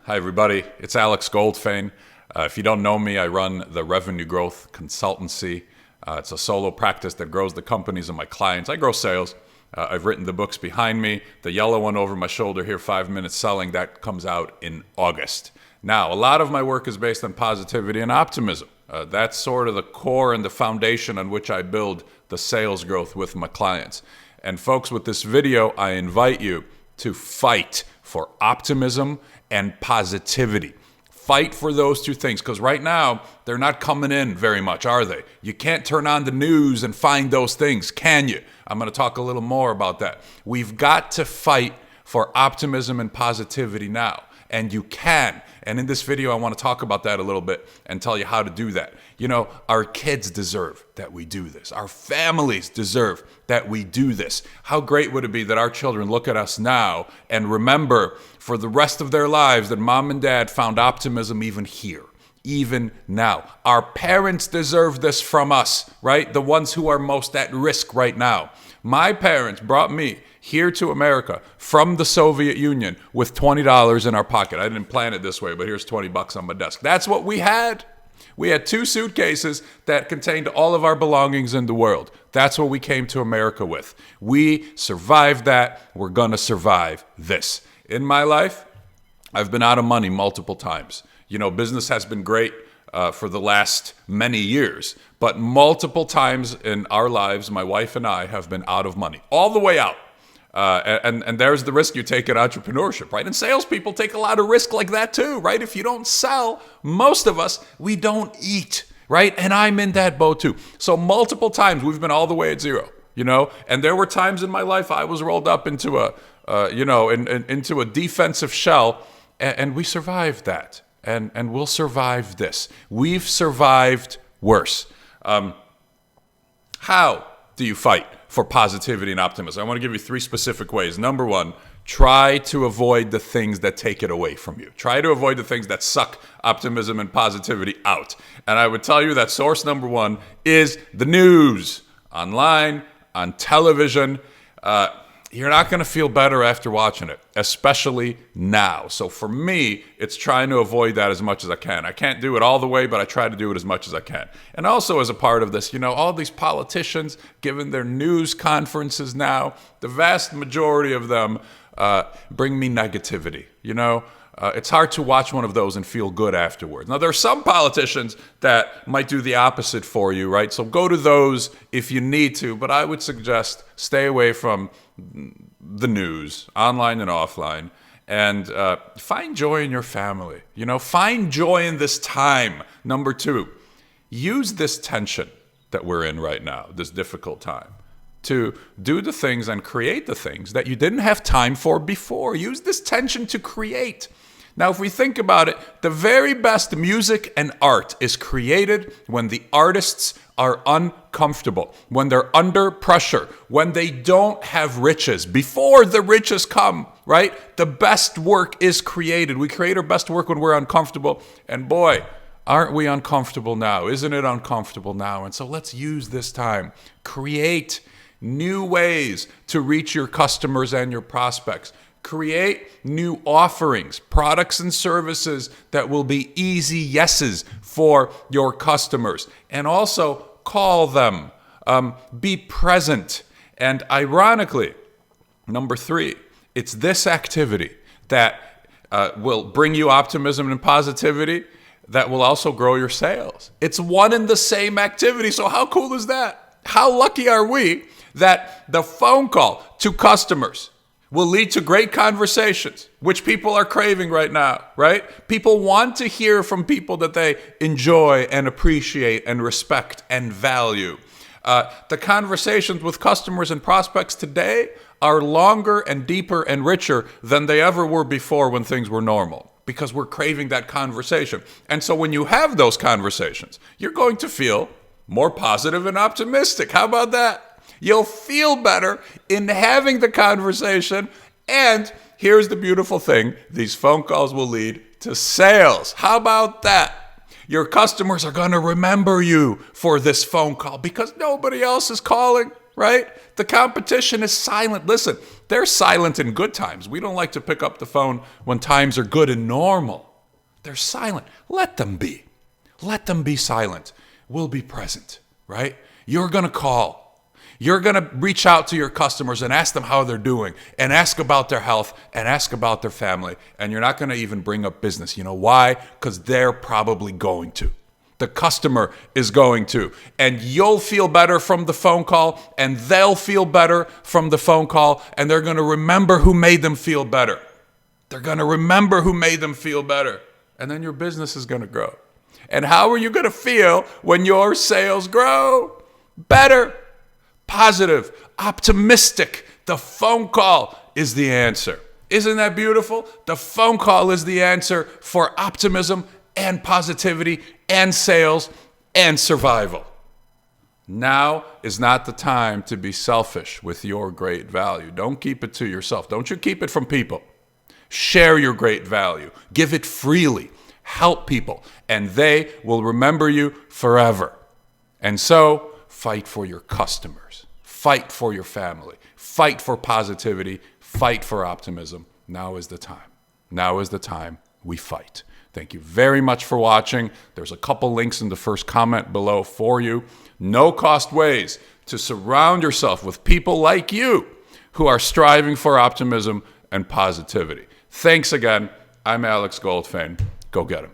Hi, everybody. It's Alex Goldfayn. If you don't know me, I run the Revenue Growth Consultancy. It's a solo practice that grows the companies of my clients. I grow sales. I've written the books behind me. The yellow one over my shoulder here, 5 Minutes Selling, that comes out in August. Now, a lot of my work is based on positivity and optimism. That's sort of the core and the foundation on which I build the sales growth with my clients. And folks, with this video, I invite you to fight for optimism and positivity. Fight for those two things, because right now, they're not coming in very much, are they? You can't turn on the news and find those things, can you? I'm going to talk a little more about that. We've got to fight for optimism and positivity now, and you can. And in this video, I want to talk about that a little bit and tell you how to do that. You know, our kids deserve that we do this. Our families deserve that we do this. How great would it be that our children look at us now and remember for the rest of their lives that mom and dad found optimism even here, even now. Our parents deserve this from us, right? The ones who are most at risk right now. My parents brought me here to America from the Soviet Union with $20 in our pocket. I didn't plan it this way, but here's 20 bucks on my desk. That's what we had. We had 2 suitcases that contained all of our belongings in the world. That's what we came to America with. We survived that. We're going to survive this. In my life, I've been out of money multiple times. You know, business has been great for the last many years, but multiple times in our lives, my wife and I have been out of money, all the way out. And there's the risk you take in entrepreneurship, right? And salespeople take a lot of risk like that too, right? If you don't sell, most of us, we don't eat, right? And I'm in that boat too. So multiple times we've been all the way at zero, you know? And there were times in my life I was rolled up into into a defensive shell, and we survived that. And we'll survive this. We've survived worse. How do you fight for positivity and optimism? I want to give you 3 specific ways. Number 1, try to avoid the things that take it away from you. Try to avoid the things that suck optimism and positivity out. And I would tell you that source number 1 is the news, online, on television. You're not going to feel better after watching it, especially now. So for me, it's trying to avoid that as much as I can. I can't do it all the way, but I try to do it as much as I can. And also as a part of this, you know, all these politicians giving their news conferences now, the vast majority of them bring me negativity, you know. It's hard to watch one of those and feel good afterwards. Now, there are some politicians that might do the opposite for you, right? So go to those if you need to, but I would suggest stay away from the news, online and offline, and find joy in your family. You know, find joy in this time. Number 2, use this tension that we're in right now, this difficult time, to do the things and create the things that you didn't have time for before. Use this tension to create. Now, if we think about it, the very best music and art is created when the artists are uncomfortable, when they're under pressure, when they don't have riches, before the riches come, right? The best work is created. We create our best work when we're uncomfortable. And boy, aren't we uncomfortable now? Isn't it uncomfortable now? And so let's use this time. Create new ways to reach your customers and your prospects. Create new offerings, products and services that will be easy yeses for your customers. And also call them. Be present. And ironically, number 3, it's this activity that will bring you optimism and positivity that will also grow your sales. It's one and the same activity. So how cool is that? How lucky are we that the phone call to customers will lead to great conversations, which people are craving right now, right? People want to hear from people that they enjoy and appreciate and respect and value. The conversations with customers and prospects today are longer and deeper and richer than they ever were before when things were normal, because we're craving that conversation. And so when you have those conversations, you're going to feel more positive and optimistic. How about that? You'll feel better in having the conversation. And here's the beautiful thing. These phone calls will lead to sales. How about that? Your customers are going to remember you for this phone call because nobody else is calling. right? The competition is silent. Listen, they're silent in good times. We don't like to pick up the phone when times are good and normal. They're silent. Let them be. Let them be silent. We'll be present, right? You're going to call. You're going to reach out to your customers and ask them how they're doing and ask about their health and ask about their family. And you're not going to even bring up business. You know why? Because they're probably going to. The customer is going to. And you'll feel better from the phone call, and they'll feel better from the phone call, and they're going to remember who made them feel better. They're going to remember who made them feel better. And then your business is going to grow. And how are you going to feel when your sales grow? Better. Positive, optimistic. The phone call is the answer. Isn't that beautiful? The phone call is the answer for optimism and positivity and sales and survival. Now is not the time to be selfish with your great value. Don't keep it to yourself. Don't you keep it from people. Share your great value. Give it freely. Help people, and they will remember you forever. And so, fight for your customers. Fight for your family. Fight for positivity. Fight for optimism. Now is the time. Now is the time we fight. Thank you very much for watching. There's a couple links in the first comment below for you. No-cost ways to surround yourself with people like you who are striving for optimism and positivity. Thanks again. I'm Alex Goldfayn. Go get 'em.